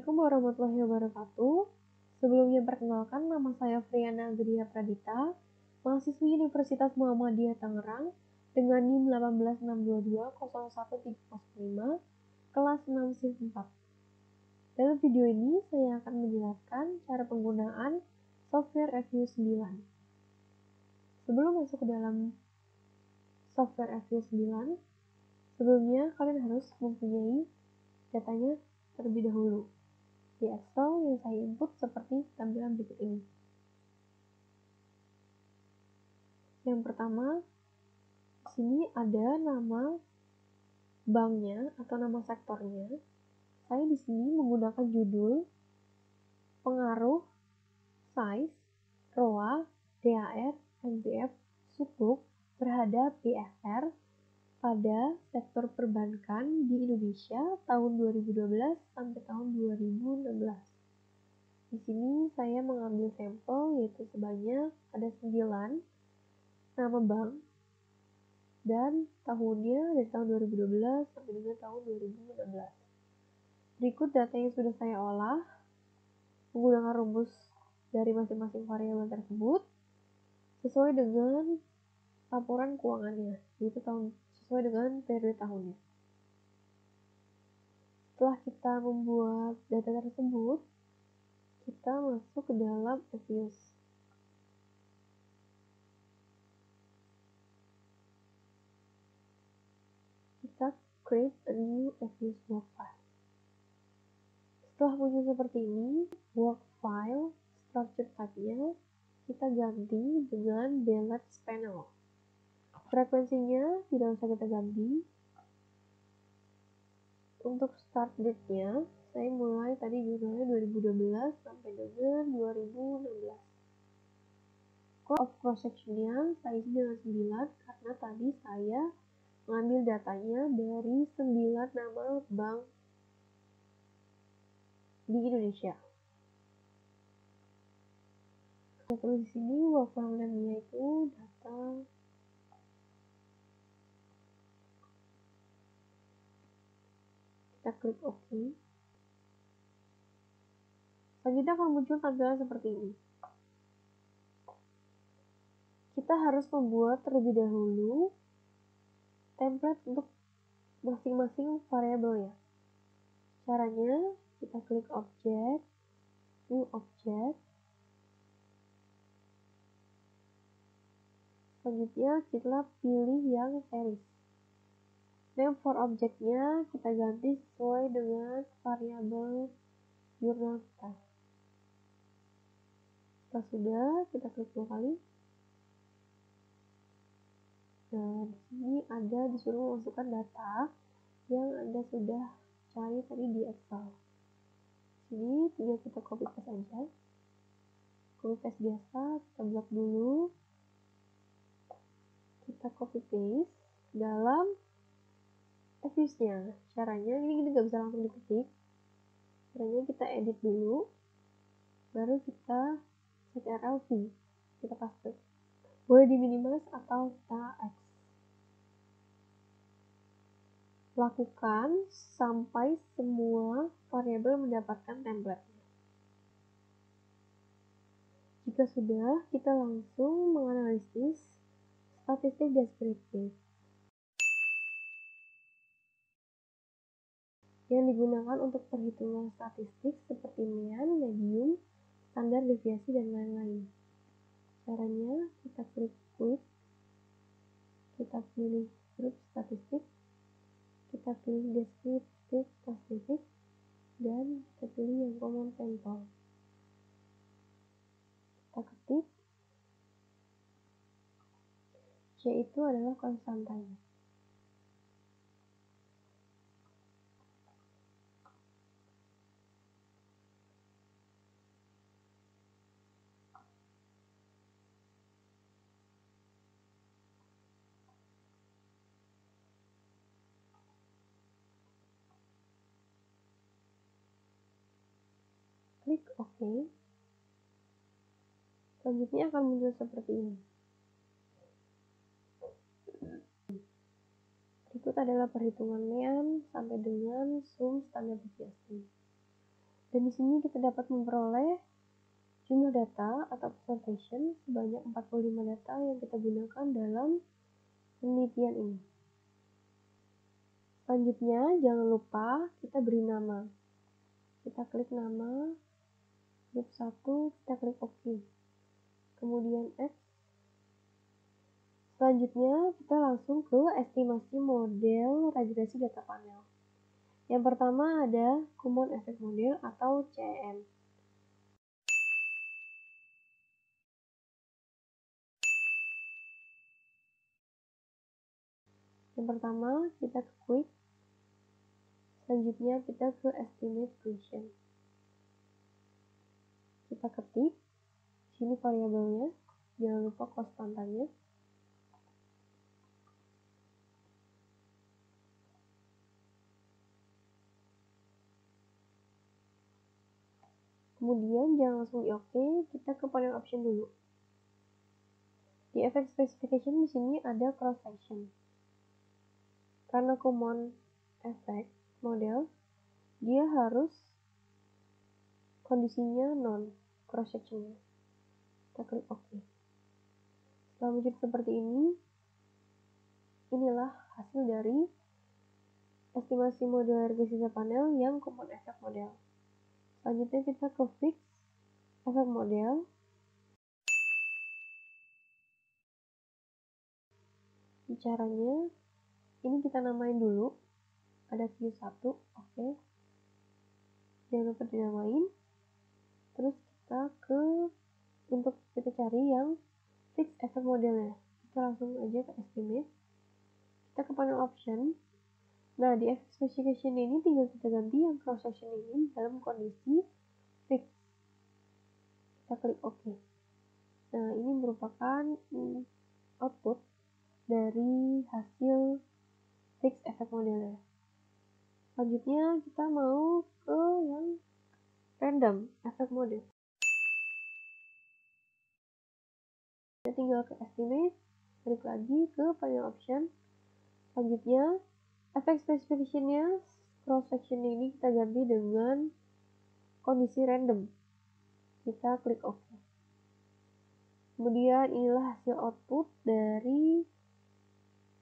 Assalamualaikum warahmatullahi wabarakatuh. Sebelumnya perkenalkan, nama saya Friana Gria Pradita, mahasiswi Universitas Muhammadiyah Tangerang dengan NIM 186220135, kelas 6 SIV 4. Dalam video ini saya akan menjelaskan cara penggunaan software Review 9. Sebelum masuk ke dalam software Review 9, sebelumnya kalian harus mempunyai datanya terlebih dahulu di Excel yang saya input seperti tampilan berikut ini. Yang pertama, di sini ada nama banknya atau nama sektornya. Saya di sini menggunakan judul, pengaruh, size, ROA, DAR, NPF, sukuk terhadap BFR pada sektor perbankan di Indonesia tahun 2012 sampai tahun 2016. Di sini saya mengambil sampel yaitu sebanyak ada 9 nama bank dan tahunnya dari tahun 2012 sampai dengan tahun 2016. Berikut data yang sudah saya olah menggunakan rumus dari masing-masing variabel tersebut sesuai dengan laporan keuangannya, yaitu sesuai dengan periode tahunnya. Setelah kita membuat data tersebut, kita masuk ke dalam Reviews. Kita create a new Reviews work file. Setelah muncul seperti ini, work file structure type-nya kita ganti dengan balance panel. Frekuensinya tidak usah kita ganti. Untuk start date-nya, saya mulai tadi jurnalnya 2012 sampai dengan 2016. Code of cross section-nya saya isi dengan 9 karena tadi saya mengambil datanya dari 9 nama bank di Indonesia. Terus di sini work file name-nya itu data kita klik OK. Selanjutnya akan muncul tampilan seperti ini. Kita harus membuat terlebih dahulu template untuk masing-masing variabel ya. Caranya kita klik object, new object. Selanjutnya kita pilih yang series. Name for object-nya kita ganti sesuai dengan variabel jurnal kita. Setelah sudah, kita klik 2 kali. Nah, di sini ada disuruh masukkan data yang Anda sudah cari tadi di Excel. Di sini tinggal kita copy paste aja. Copy paste biasa, kita blok dulu. Kita copy paste dalam Reviews-nya. Caranya ini nggak bisa langsung diketik. Caranya kita edit dulu, baru kita CTRL-V, kita paste. Boleh di-minimize atau kita X. Lakukan sampai semua variabel mendapatkan template. Jika sudah, kita langsung menganalisis statistik deskriptif yang digunakan untuk perhitungan statistik seperti mean, medium, standar deviasi, dan lain-lain. Caranya kita klik Quick, kita pilih grup statistik, kita pilih deskriptif statistik, dan kita pilih yang common sample. Kita ketik C itu adalah konstantanya. Klik OK. Selanjutnya akan muncul seperti ini. Berikut adalah perhitungan mean sampai dengan sum standar deviasi. Dan di sini kita dapat memperoleh jumlah data atau observation sebanyak 45 data yang kita gunakan dalam penelitian ini. Selanjutnya, jangan lupa kita beri nama. Kita klik nama, grup 1, kita klik OK. Kemudian X. Selanjutnya, kita langsung ke estimasi model regresi data panel. Yang pertama ada Common Effect Model atau CEM. Yang pertama, kita ke Quick. Selanjutnya, kita ke Estimate Function. Kita ketik. Sini variabelnya. Jangan lupa konstantanya. Kemudian jangan langsung di OK, kita ke panel option dulu. Di effect specification di sini ada cross section. Karena common effect model, dia harus kondisinya non cross sectionnya. Kita klik OK. Setelah muncul seperti ini, inilah hasil dari estimasi model regresi data panel yang common effect model. Selanjutnya kita ke fix effect model. Caranya, ini kita namain dulu. Ada view 1, oke. Jangan lupa dinamain. Terus kita untuk kita cari yang fix effect modelnya. Kita langsung aja ke estimate. Kita ke panel option. Nah, di effect specification ini tinggal kita ganti yang cross section ini dalam kondisi fix. Kita klik OK. Nah, ini merupakan output dari hasil fix effect modelnya. Selanjutnya kita mau ke yang random effect model. Kita tinggal ke estimate, klik lagi ke panel option. Selanjutnya effect specification-nya cross section ini kita ganti dengan kondisi random. Kita klik OK. Kemudian inilah hasil output dari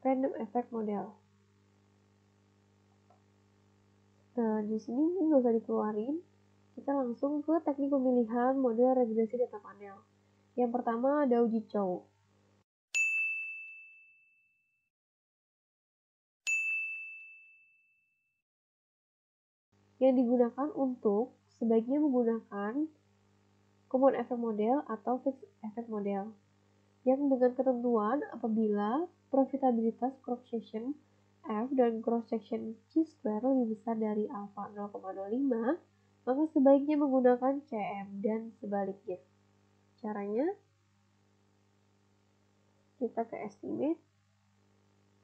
random effect model. Nah, di sini nggak usah dikeluarin. Kita langsung ke teknik pemilihan model regresi data panel. Yang pertama ada uji Chow. Yang digunakan untuk sebaiknya menggunakan common effect model atau fixed effect model. Yang dengan ketentuan apabila profitabilitas cross section F dan cross section C-square lebih besar dari alpha 0,05, maka sebaiknya menggunakan CM dan sebaliknya. Caranya, kita ke estimate,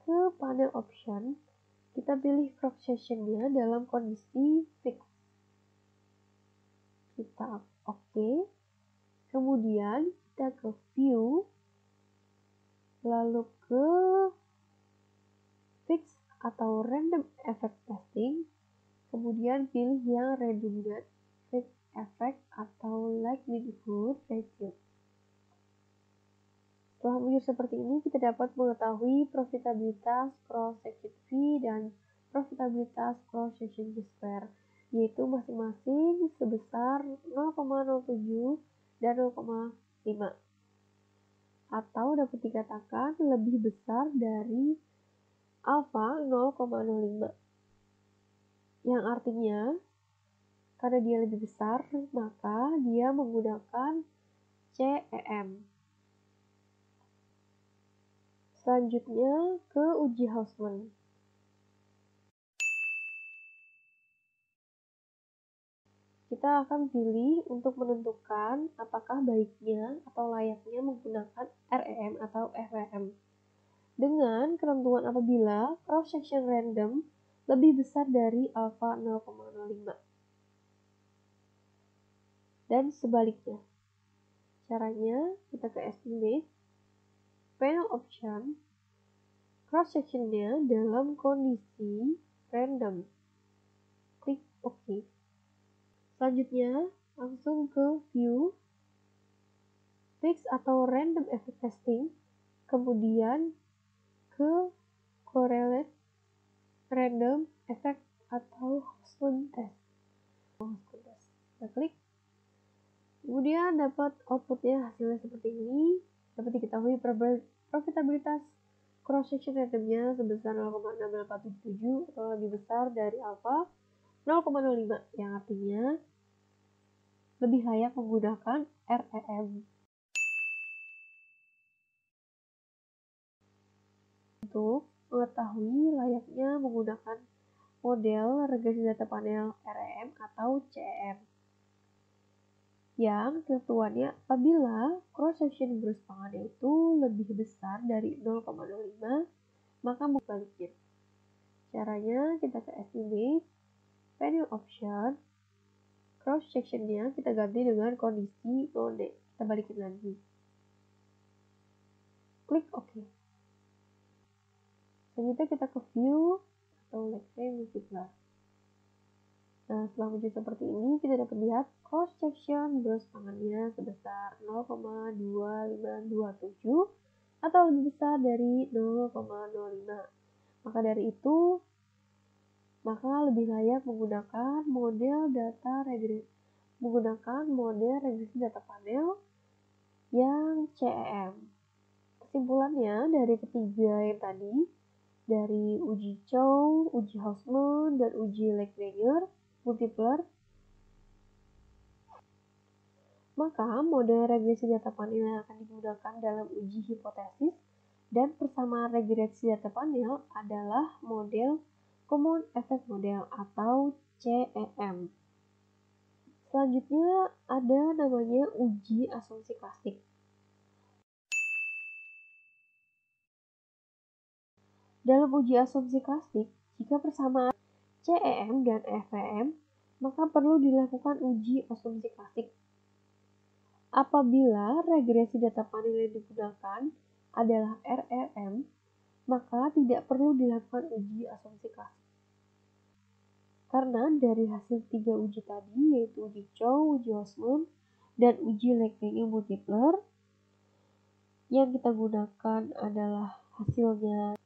ke panel option, kita pilih cross section-nya dalam kondisi fix. Kita OK. Kemudian kita ke view, lalu ke fix atau random effect testing, kemudian pilih yang redundant fixed effect atau likelihood ratio. Setelah muncul seperti ini, kita dapat mengetahui profitabilitas cross section V dan profitabilitas cross section G-square, yaitu masing-masing sebesar 0,07 dan 0,5. Atau dapat dikatakan lebih besar dari alpha 0,05. Yang artinya, karena dia lebih besar, maka dia menggunakan CEM. Selanjutnya ke uji Hausman. Kita akan pilih untuk menentukan apakah baiknya atau layaknya menggunakan REM atau FEM. Dengan ketentuan apabila cross section random lebih besar dari alpha 0,05. Dan sebaliknya. Caranya, kita ke estimate, panel option, cross section-nya dalam kondisi random. Klik OK. Selanjutnya, langsung ke view, fix atau random effect testing, kemudian ke correlate random effect atau Houseman test. Kita klik, kemudian dapat outputnya hasilnya seperti ini. Dapat diketahui profitabilitas cross section randomnya sebesar 0,6877 atau lebih besar dari alpha 0,05, yang artinya lebih layak menggunakan REM. Untuk mengetahui layaknya menggunakan model regresi data panel REM atau CEM, yang ketentuannya apabila cross section gross pangannya itu lebih besar dari 0,05, maka baliknya. Caranya kita ke estimate, panel option, cross sectionnya kita ganti dengan kondisi node. Kita balikin lagi. Klik OK. Selanjutnya kita ke view atau let's say multiply. Nah, setelah muncul seperti ini, kita dapat lihat cross section gross pangannya sebesar 0,2527 atau lebih besar dari 0,05. Maka dari itu, lebih layak menggunakan model regresi data panel yang CEM. Kesimpulannya dari ketiga yang tadi, dari uji Chow, uji Houseman, dan uji Lagrange multipler, maka model regresi data panel yang akan digunakan dalam uji hipotesis dan persamaan regresi data panel adalah model Common Effect Model atau CEM. Selanjutnya ada namanya uji asumsi klasik. Dalam uji asumsi klasik, jika persamaan CEM dan FEM, maka perlu dilakukan uji asumsi klasik. Apabila regresi data panel yang digunakan adalah RRM, maka tidak perlu dilakukan uji asumsi klasik. Karena dari hasil 3 uji tadi, yaitu uji Chow, uji Houseman, dan uji Lagrange multipler, yang kita gunakan adalah hasilnya,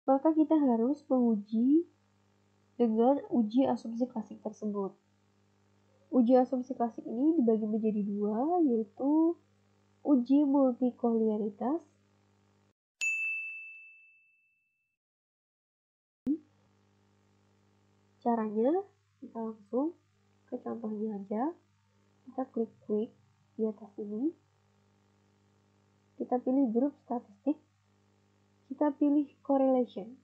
maka kita harus menguji dengan uji asumsi klasik tersebut. Uji asumsi klasik ini dibagi menjadi dua, yaitu uji multikolinearitas Caranya, kita langsung ke contohnya aja. Kita klik di atas ini. Kita pilih grup statistik. Kita pilih correlation.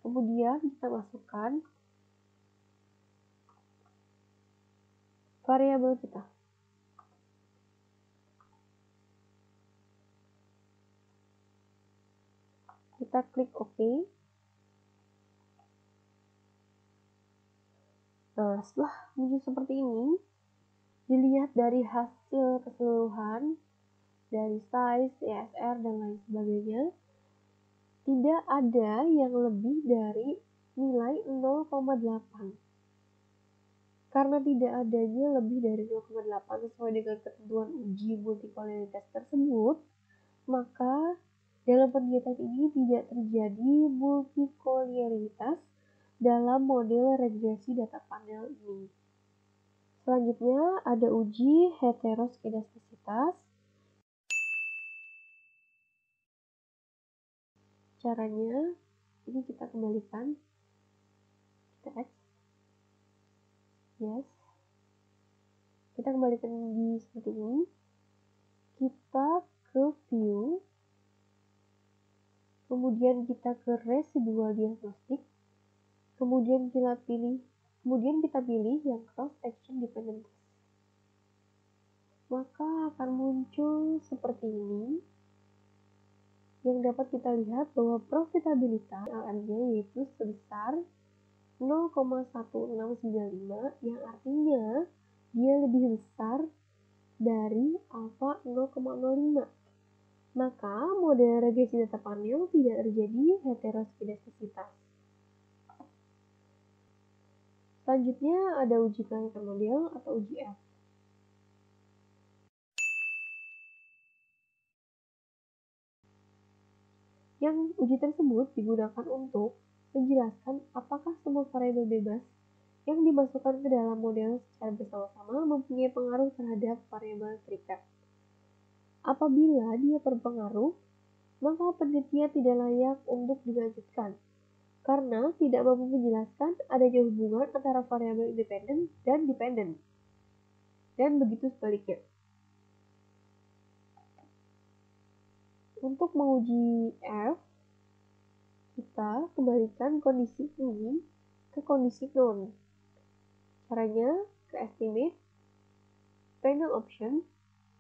Kemudian kita masukkan variabel kita. Kita klik OK. Nah, setelah muncul seperti ini, dilihat dari hasil keseluruhan, dari size, ESR, dan lain sebagainya, tidak ada yang lebih dari nilai 0,8. Karena tidak adanya lebih dari 0,8 sesuai dengan ketentuan uji multikolinearitas tersebut, maka dalam penelitian ini tidak terjadi multikolinearitas dalam model regresi data panel ini. Selanjutnya ada uji heteroskedastisitas. Caranya ini kita kembalikan, kita X, yes, kita kembalikan di seperti ini. Kita ke view, kemudian kita ke residual diagnostic, kemudian kita pilih yang cross section dependent test. Maka akan muncul seperti ini, yang dapat kita lihat bahwa profitabilitas LM-nya yaitu sebesar 0,1695, yang artinya dia lebih besar dari alpha 0,05. Maka model regresi data panel tidak terjadi heteroskedastisitas. Selanjutnya ada uji kelayakan model atau uji F. Yang uji tersebut digunakan untuk menjelaskan apakah semua variabel bebas yang dimasukkan ke dalam model secara bersama-sama mempunyai pengaruh terhadap variabel terikat. Apabila dia berpengaruh, maka penelitian tidak layak untuk dilanjutkan karena tidak mampu menjelaskan adanya hubungan antara variabel independen dan dependen, dan begitu sebaliknya. Untuk menguji F, kita kembalikan kondisi ini ke kondisi known. Caranya ke estimate, final option,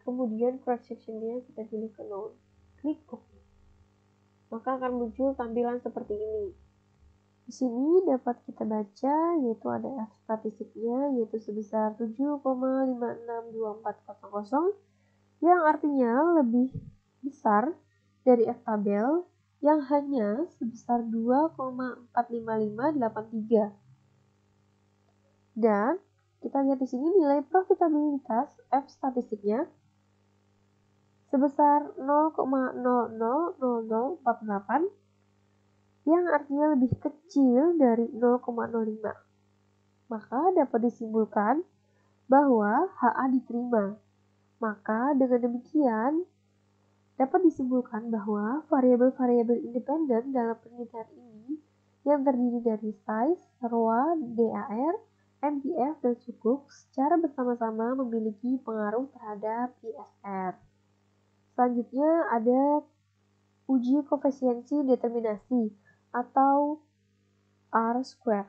kemudian cross sectionnya kita pilih ke known. Klik OK. Maka akan muncul tampilan seperti ini. Di sini dapat kita baca yaitu ada F statistiknya yaitu sebesar 7,562400 yang artinya lebih besar dari F tabel yang hanya sebesar 2,45583. Dan kita lihat di sini nilai profitabilitas F statistiknya sebesar 0,000048 yang artinya lebih kecil dari 0,05. Maka dapat disimpulkan bahwa HA diterima. Maka dengan demikian dapat disimpulkan bahwa variabel-variabel independen dalam penelitian ini yang terdiri dari size, ROA, DAR, MTF, dan sukuk secara bersama-sama memiliki pengaruh terhadap ISR. Selanjutnya ada uji koefisiensi determinasi atau R-square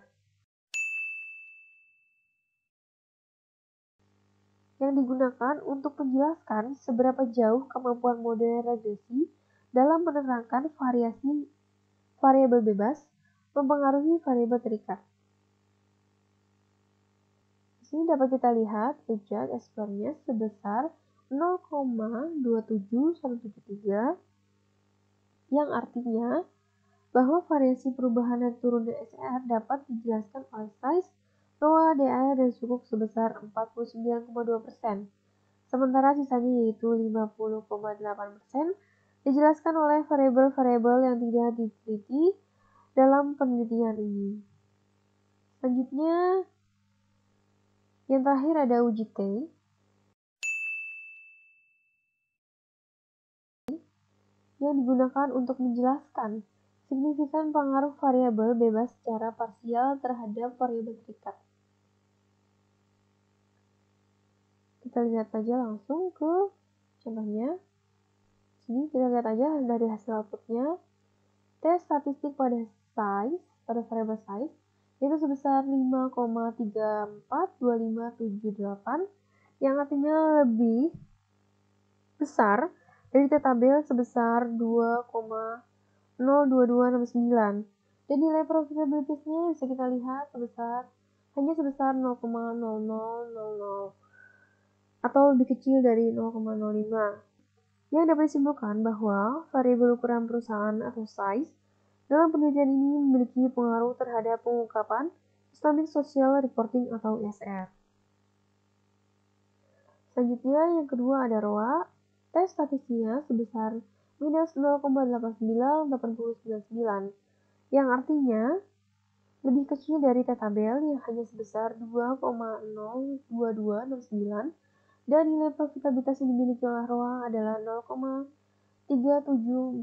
yang digunakan untuk menjelaskan seberapa jauh kemampuan model regresi dalam menerangkan variasi variabel bebas mempengaruhi variabel terikat. Di sini dapat kita lihat ejak S-square-nya sebesar 0,27173 yang artinya bahwa variasi perubahan dan turunnya SR dapat dijelaskan oleh size, ROA, DAR, dan sukuk sebesar 49,2%. Sementara sisanya yaitu 50,8% dijelaskan oleh variabel-variabel yang tidak diteliti dalam penelitian ini. Selanjutnya, yang terakhir ada uji T, yang digunakan untuk menjelaskan signifikan pengaruh variabel bebas secara parsial terhadap variabel terikat. Kita lihat saja langsung ke contohnya. Sini kita lihat aja dari hasil outputnya. Tes statistik pada size, pada variabel size, itu sebesar 5,342578 yang artinya lebih besar dari tabel sebesar 2,02269 dan nilai profitabilitasnya bisa kita lihat hanya sebesar 0,0000 atau lebih kecil dari 0,05. Yang dapat disimpulkan bahwa variabel ukuran perusahaan atau size dalam penelitian ini memiliki pengaruh terhadap pengungkapan Islamic Social Reporting atau ISR. Selanjutnya yang kedua ada ROA. Tes statistiknya sebesar minus 0,89899 yang artinya lebih kecil dari tabel yang hanya sebesar 2,02269 dan nilai profitabilitas yang dimiliki oleh ROA adalah 0,3746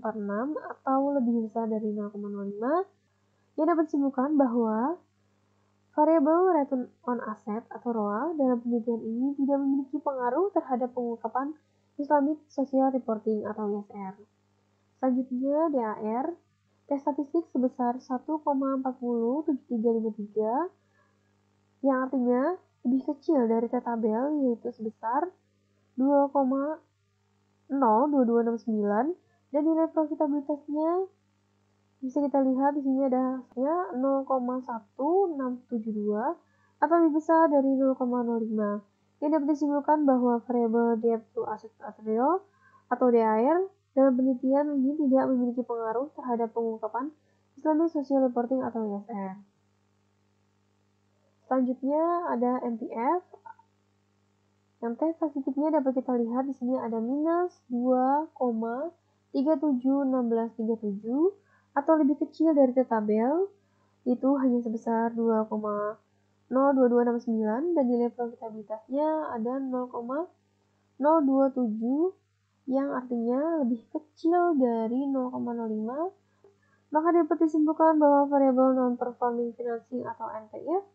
atau lebih besar dari 0,05. Yang dapat disimpulkan bahwa variabel return on asset atau ROA dalam penelitian ini tidak memiliki pengaruh terhadap pengungkapan Islamic Social Reporting atau ISR. Selanjutnya DAR, tes statistik sebesar 1,407353 yang artinya lebih kecil dari tabel yaitu sebesar 2,02269 dan nilai profitabilitasnya bisa kita lihat di sini ada 0,1672 atau lebih besar dari 0,05. Yang dapat disimpulkan bahwa variabel debt to asset ratio atau DAR dalam penelitian ini tidak memiliki pengaruh terhadap pengungkapan Islamic Social Reporting atau ISR. Selanjutnya ada MPF. Yang T positifnya dapat kita lihat di sini ada minus 2,371637 atau lebih kecil dari T tabel, itu hanya sebesar 2,02269 dan nilai profitabilitasnya ada 0,027 yang artinya lebih kecil dari 0,05. Maka dapat disimpulkan bahwa variabel non-performing financing atau NPF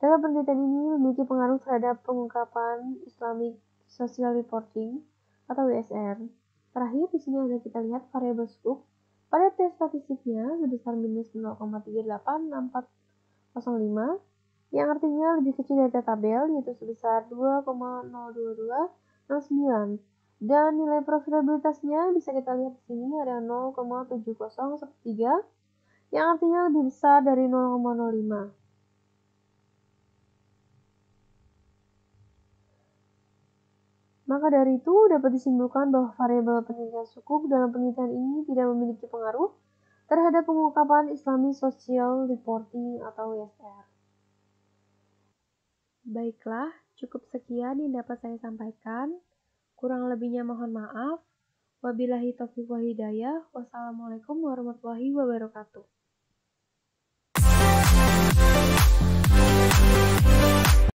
dalam penelitian ini memiliki pengaruh terhadap pengungkapan Islamic Social Reporting atau ISR. Terakhir, di sini ada kita lihat variabel scope pada tes statistiknya sebesar minus 0,386405 yang artinya lebih kecil dari tabel, yaitu sebesar 2,02269. Dan nilai profitabilitasnya bisa kita lihat di sini ada 0,7013 yang artinya lebih besar dari 0,05. Maka dari itu dapat disimpulkan bahwa variabel penilaian sukuk dalam penelitian ini tidak memiliki pengaruh terhadap pengungkapan Islamic Social Reporting atau ISR. Baiklah, cukup sekian yang dapat saya sampaikan. Kurang lebihnya mohon maaf. Wabillahi taufiq wal hidayah. Wassalamualaikum warahmatullahi wabarakatuh.